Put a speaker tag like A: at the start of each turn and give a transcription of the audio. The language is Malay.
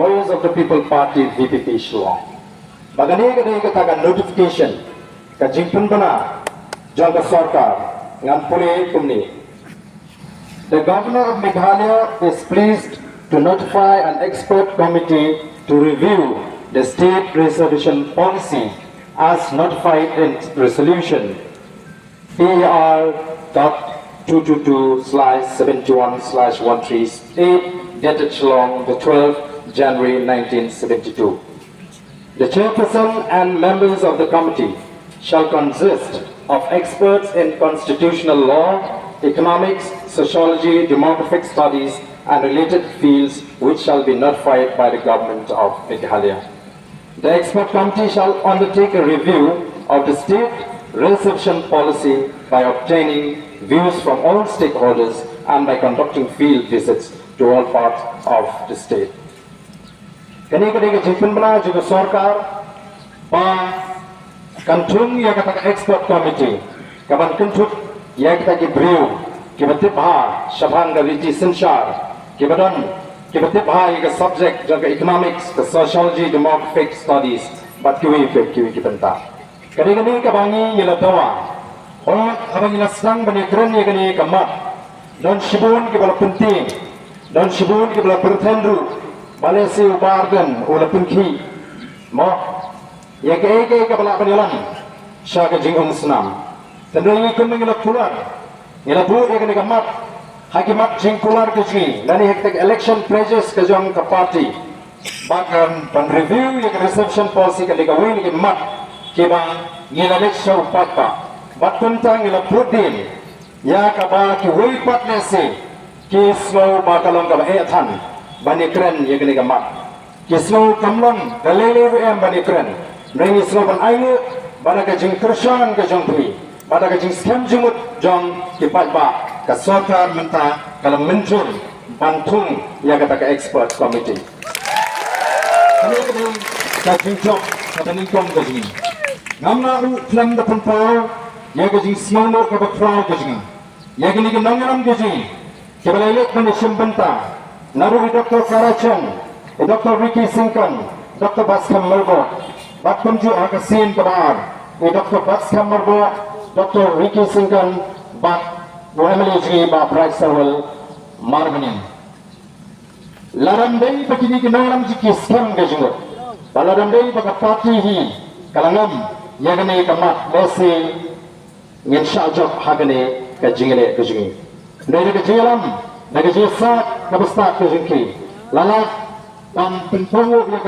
A: Voice of the People Party VPP Shillong. Bagani kadai katakan notification ka jingpun bana jangka Sorkar ngan puli kumni. The Governor of Meghalaya is pleased to notify an expert committee to review the state reservation policy as notified in resolution PER.222/71/138 dated Shillong the 12th January 1972. The chairperson and members of the committee shall consist of experts in constitutional law, economics, sociology, demographic studies, and related fields which shall be notified by the government of Meghalaya. The expert committee shall undertake a review of the state reservation policy by obtaining views from all stakeholders and by conducting field visits to all parts of the state. Kini ketika jipun bela juga Sorkar pa kantung ya kata expert committee kapan kentut ya kita kibriu kibatip ha shabang gaviti sinshar kibadan kibatip ha ya subject jaga economics the sociology demographic studies bat kiwi kibenta kini kabangi yela tawa oh abang yela sang bani keren ya kini kamat don shibun kibala penting don shibun kibala pertendru Malaysia ubargan ula pengki mo ya ke kepala penyalan syaga jingong senam tendai ikut mengelak pular ngela bu ya kene kamat hakimat jing pular ke sini lani hektek election pledges ke jong ke party bahkan pan review ya ke reception policy ke digawin ke mat ke bang ngela election Paidbah bat tentang ngela pudin ya ka ba ki wei pat nese ki slow bakalong ka ethan bani keren ya kene gamat kislo kamlon galele em bani keren rengi slo ban ayu bana ka jing kersan ka jong tui bana ka jing scam jumut jong ki Paidbah ka Sorkar menta kalau menjur bantung ya kata ka expert committee kini kini ka jing jok ka bani kom ka jing ngamna u tlam da pau ya ka jing smono ka bakfrau ka jing ya kini ka nongram ka jing ke balailet bani simbenta Naru Dr. Karachan, Dr. Ricky Singkan, Dr. Baskam Merbo, Bakam Ju Agasin Kabar, Dr. Baskam Merbo, Dr. Ricky Singkan, Bak Wemeli Ba Price Sawal Marmanin. Larandai Pakini Kinaram Jiki Skam Gajungo, Balarandai Bakapati Hi, Kalangam, Yagane Kamat, Lesi, Yenshajok Hagane, Kajingale Kajungi. Dari Kajilam. Nagajisa kabustak ke jengki lalat dan penpungu yang